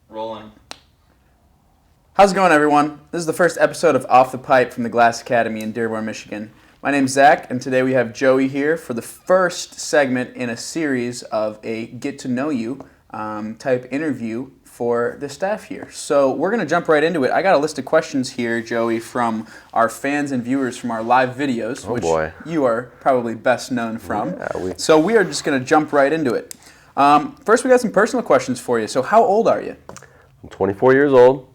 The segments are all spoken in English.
Rolling. How's it going, everyone? This is the first episode of Off the Pipe from the Glass Academy in Dearborn, Michigan. My name's Zach, and today we have Joey here for the first segment in a series of a get-to-know-you type interview for the staff here. So we're going to jump right into it. I got a list of questions here, Joey, from our fans and viewers from our live videos, which you are probably best known from. So we are just going to jump right into it. First, we got some personal questions for you. So how old are you? I'm 24 years old.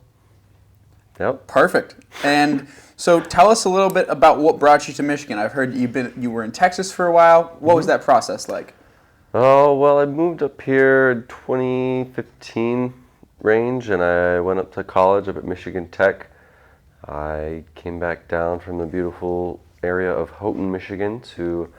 Yep. Perfect. And so tell us a little bit about what brought you to Michigan. I've heard you were in Texas for a while. What was that process like? Oh, well, I moved up here in 2015 range, and I went up to college up at Michigan Tech. I came back down from the beautiful area of Houghton, Michigan to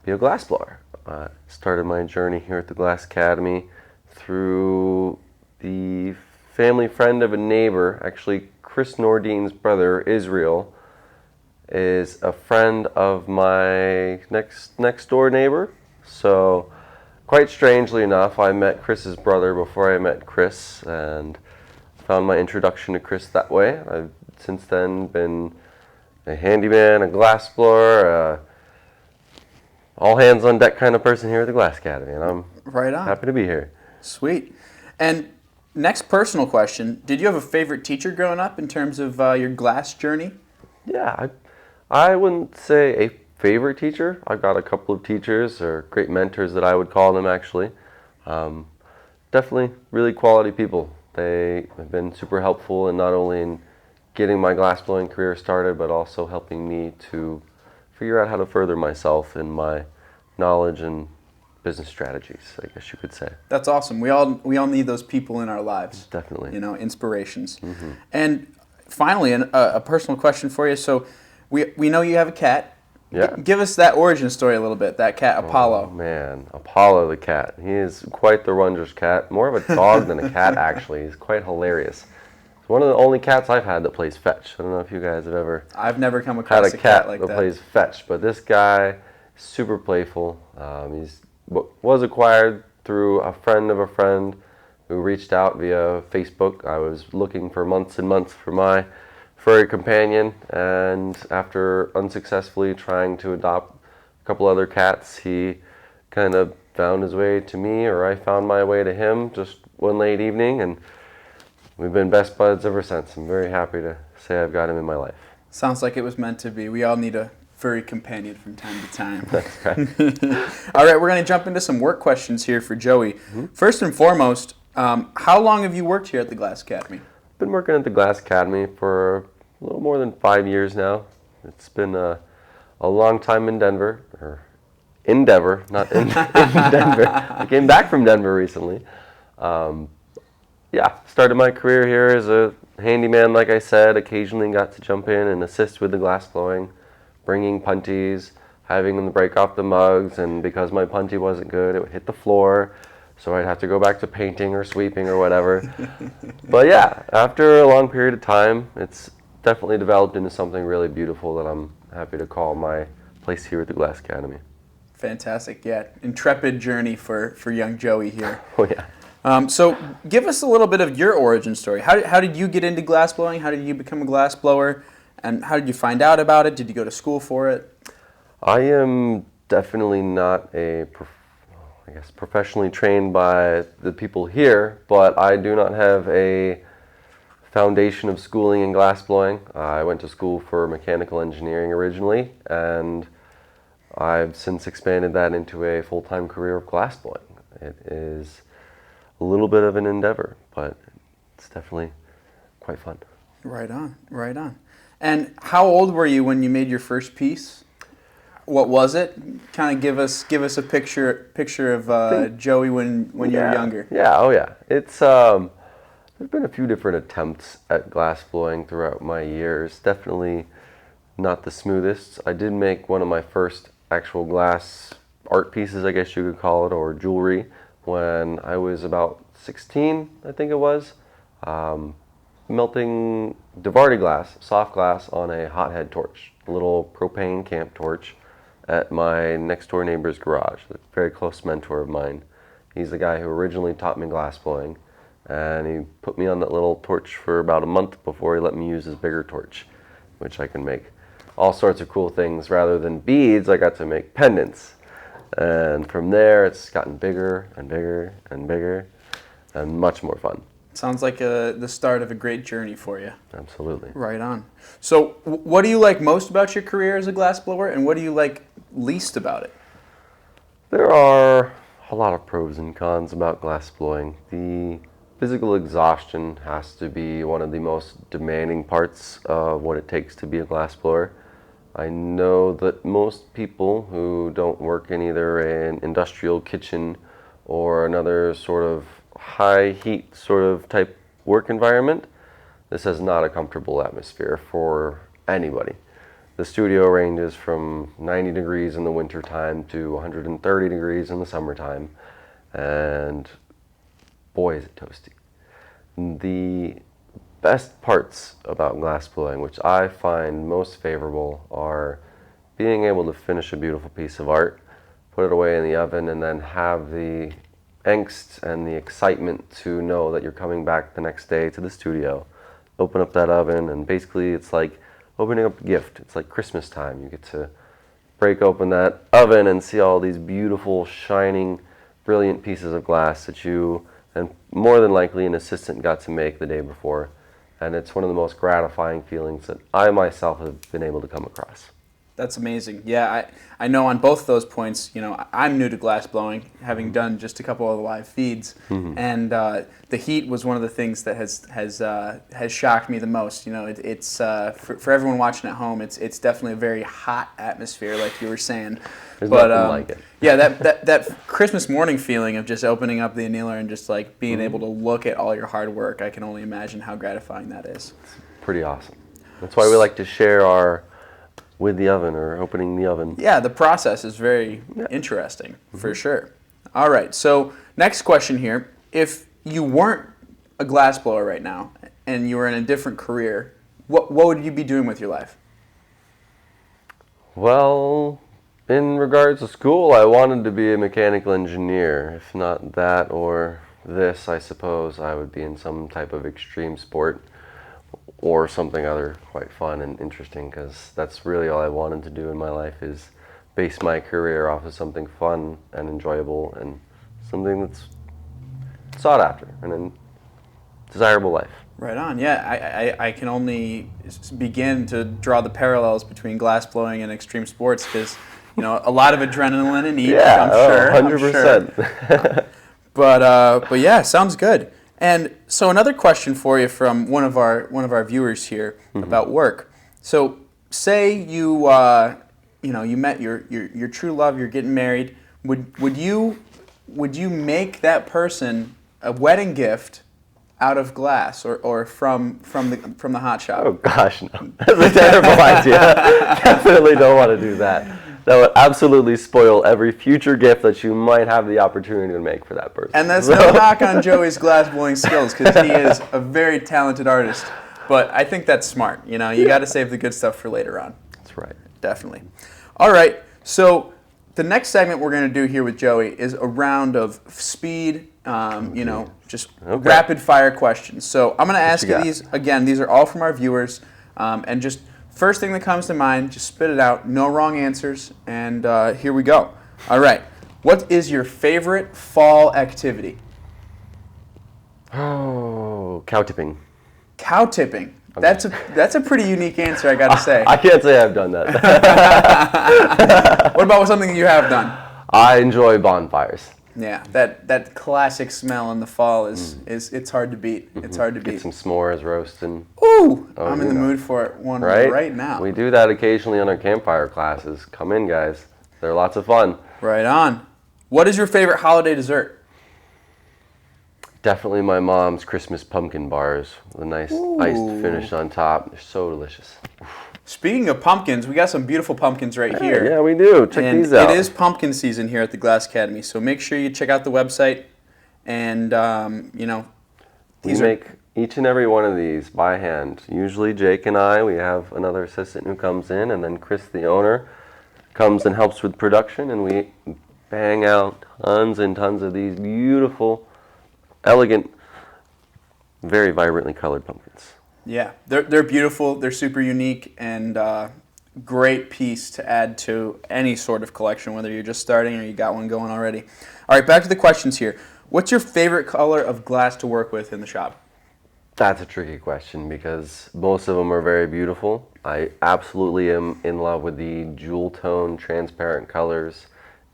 be a glassblower. I started my journey here at the Glass Academy through the family friend of a neighbor. Actually, Chris Nordine's brother, Israel, is a friend of my next door neighbor. So quite strangely enough, I met Chris's brother before I met Chris and found my introduction to Chris that way. I've since then been a handyman, a glassblower, all hands on deck kind of person here at the Glass Academy, and I'm happy to be here. Sweet. And next personal question, did you have a favorite teacher growing up in terms of your glass journey? Yeah, I wouldn't say a favorite teacher. I've got a couple of teachers, or great mentors that I would call them actually. Definitely really quality people. They have been super helpful in not only in getting my glassblowing career started, but also helping me to figure out how to further myself in my knowledge and business strategies, I guess you could say. That's awesome. We all need those people in our lives. Definitely. You know, inspirations. Mm-hmm. And finally, a personal question for you. So we know you have a cat. Yeah. Give us that origin story a little bit, that cat, Apollo. Oh, man. Apollo the cat. He is quite the wondrous cat. More of a dog than a cat, actually. He's quite hilarious. He's one of the only cats I've had that plays fetch. I don't know if you guys have ever I've never come across a cat like that that plays fetch, but this guy, super playful. He's was acquired through a friend of a friend who reached out via Facebook. I was looking for months and months for my furry companion, and after unsuccessfully trying to adopt a couple other cats, he kind of found his way to me, or I found my way to him just one late evening, and we've been best buds ever since. I'm very happy to say I've got him in my life. Sounds like it was meant to be. We all need a furry companion from time to time. That's right. All right, we're going to jump into some work questions here for Joey. Mm-hmm. First and foremost, how long have you worked here at the Glass Academy? I've been working at the Glass Academy for a little more than 5 years now. It's been a long time in Denver, or Endeavor, not in Denver. I came back from Denver recently. Started my career here as a handyman, like I said. Occasionally got to jump in and assist with the glass blowing, bringing punties, having them break off the mugs, and because my punty wasn't good, it would hit the floor, so I'd have to go back to painting or sweeping or whatever. But yeah, after a long period of time, it's definitely developed into something really beautiful that I'm happy to call my place here at the Glass Academy. Fantastic, yeah. Intrepid journey for young Joey here. Oh yeah. So give us a little bit of your origin story. How did you get into glass blowing? How did you become a glass blower? And how did you find out about it? Did you go to school for it? I am definitely not professionally trained by the people here, but I do not have a foundation of schooling in glass blowing. I went to school for mechanical engineering originally, and I've since expanded that into a full-time career of glass blowing. It is a little bit of an endeavor, but it's definitely quite fun. Right on, right on. And how old were you when you made your first piece? What was it? Kind of give us a picture of Joey when you were younger. Yeah, oh yeah. It's there's been a few different attempts at glass blowing throughout my years. Definitely not the smoothest. I did make one of my first actual glass art pieces, I guess you could call it, or jewelry, when I was about 16, I think it was. Melting Devardy glass, soft glass, on a hothead torch, a little propane camp torch at my next door neighbor's garage, a very close mentor of mine. He's the guy who originally taught me glass blowing, And he put me on that little torch for about a month before he let me use his bigger torch, which I can make all sorts of cool things. Rather than beads, I got to make pendants. And from there, it's gotten bigger and bigger and bigger and much more fun. Sounds like the start of a great journey for you. Absolutely. Right on. So what do you like most about your career as a glassblower, and what do you like least about it? There are a lot of pros and cons about glassblowing. The physical exhaustion has to be one of the most demanding parts of what it takes to be a glassblower. I know that most people who don't work in either an industrial kitchen or another sort of high heat sort of type work environment, this is not a comfortable atmosphere for anybody. The studio ranges from 90 degrees in the wintertime to 130 degrees in the summertime, and boy is it toasty. The best parts about glassblowing, which I find most favorable, are being able to finish a beautiful piece of art, put it away in the oven, and then have the angst and the excitement to know that you're coming back the next day to the studio, open up that oven, and basically it's like opening up a gift. It's like Christmas time. You get to break open that oven and see all these beautiful, shining, brilliant pieces of glass that you, and more than likely an assistant, got to make the day before. And it's one of the most gratifying feelings that I myself have been able to come across. That's amazing. Yeah, I know on both those points, you know, I'm new to glass blowing, having done just a couple of live feeds, and the heat was one of the things that has shocked me the most. You know, it's for everyone watching at home, it's definitely a very hot atmosphere, like you were saying. There's nothing like it. Yeah, that Christmas morning feeling of just opening up the annealer and just like being able to look at all your hard work, I can only imagine how gratifying that is. It's pretty awesome. That's why we like to share our with the oven or opening the oven. Yeah, the process is very interesting, for sure. All right, so next question here. If you weren't a glassblower right now and you were in a different career, what would you be doing with your life? Well, in regards to school, I wanted to be a mechanical engineer. If not that or this, I suppose I would be in some type of extreme sport or something other quite fun and interesting, because that's really all I wanted to do in my life, is base my career off of something fun and enjoyable and something that's sought after and a desirable life. Right on. Yeah, I can only begin to draw the parallels between glassblowing and extreme sports, because, you know, a lot of adrenaline in each, Yeah, I'm sure. 100%. But yeah, sounds good. And so another question for you from one of our viewers here about work. So say you you met your true love, you're getting married. Would you make that person a wedding gift out of glass or from the hot shop? Oh gosh, no. That's a terrible idea. Definitely don't want to do that. That would absolutely spoil every future gift that you might have the opportunity to make for that person. And that's no knock on Joey's glassblowing skills, because he is a very talented artist. But I think that's smart. You know, you got to save the good stuff for later on. That's right. Definitely. All right. So the next segment we're going to do here with Joey is a round of speed, just rapid fire questions. So I'm going to ask you these again. These are all from our viewers, and just first thing that comes to mind, just spit it out. No wrong answers. And here we go. All right. What is your favorite fall activity? Oh, cow tipping. Cow tipping. That's a pretty unique answer, I gotta say. I can't say I've done that. What about something you have done? I enjoy bonfires. Yeah, that classic smell in the fall is it's hard to beat. It's hard to beat. Get some s'mores roasting. Ooh, I'm in the mood for one right now. We do that occasionally on our campfire classes. Come in, guys. They're lots of fun. Right on. What is your favorite holiday dessert? Definitely my mom's Christmas pumpkin bars with a nice iced finish on top. They're so delicious. Speaking of pumpkins, we got some beautiful pumpkins right here. Yeah, we do. Check these out. It is pumpkin season here at the Glass Academy, so make sure you check out the website. And, we make each and every one of these by hand. Usually Jake and I, we have another assistant who comes in, and then Chris, the owner, comes and helps with production, and we bang out tons and tons of these beautiful, elegant Very vibrantly colored pumpkins. Yeah, they're beautiful. They're super unique and great piece to add to any sort of collection, whether you're just starting or you got one going already. All right, back to the questions here. What's your favorite color of glass to work with in the shop? That's a tricky question because most of them are very beautiful. I absolutely am in love with the jewel tone transparent colors.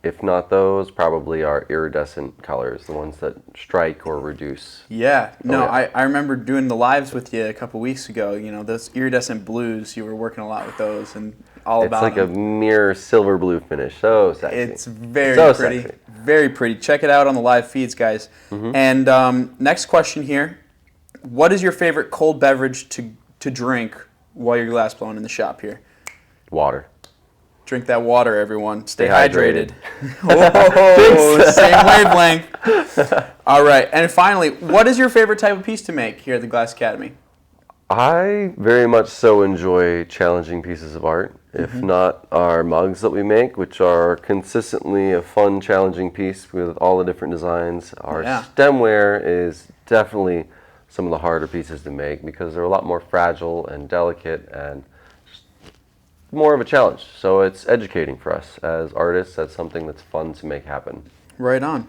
If not those, probably our iridescent colors, the ones that strike or reduce. Yeah, no, Oh, yeah. I remember doing the lives with you a couple weeks ago. You know, those iridescent blues, you were working a lot with those and all It's about like them. a mere silver blue finish. So sexy. It's very So pretty. sexy. Very pretty. Check it out on the live feeds, guys. And next question here. What is your favorite cold beverage to drink while you're glass blowing in the shop here? Water. Drink that water, everyone. Stay Stay hydrated. hydrated. Oh, same wavelength. All right. And finally, what is your favorite type of piece to make here at the Glass Academy? I very much so enjoy challenging pieces of art. If not our mugs that we make, which are consistently a fun, challenging piece with all the different designs. Our stemware is definitely some of the harder pieces to make because they're a lot more fragile and delicate and just more of a challenge. So it's educating for us as artists. That's something that's fun to make happen. Right on.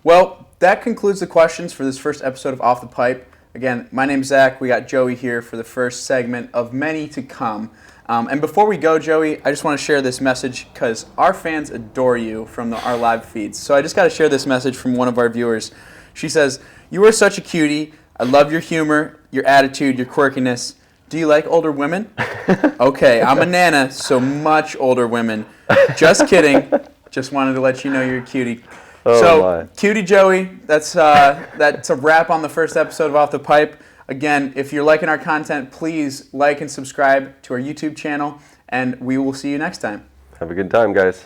Well, that concludes the questions for this first episode of Off the Pipe. Again, my name's Zach. We got Joey here for the first segment of many to come. And before we go, Joey, I just want to share this message because our fans adore you from our live feeds. So I just got to share this message from one of our viewers. She says, "You are such a cutie. I love your humor, your attitude, your quirkiness. Do you like older women?" Okay, I'm a nana, so much older women. Just kidding. Just wanted to let you know you're a cutie. My. Cutie Joey, that's a wrap on the first episode of Off the Pipe. Again, if you're liking our content, please like and subscribe to our YouTube channel, and we will see you next time. Have a good time, guys.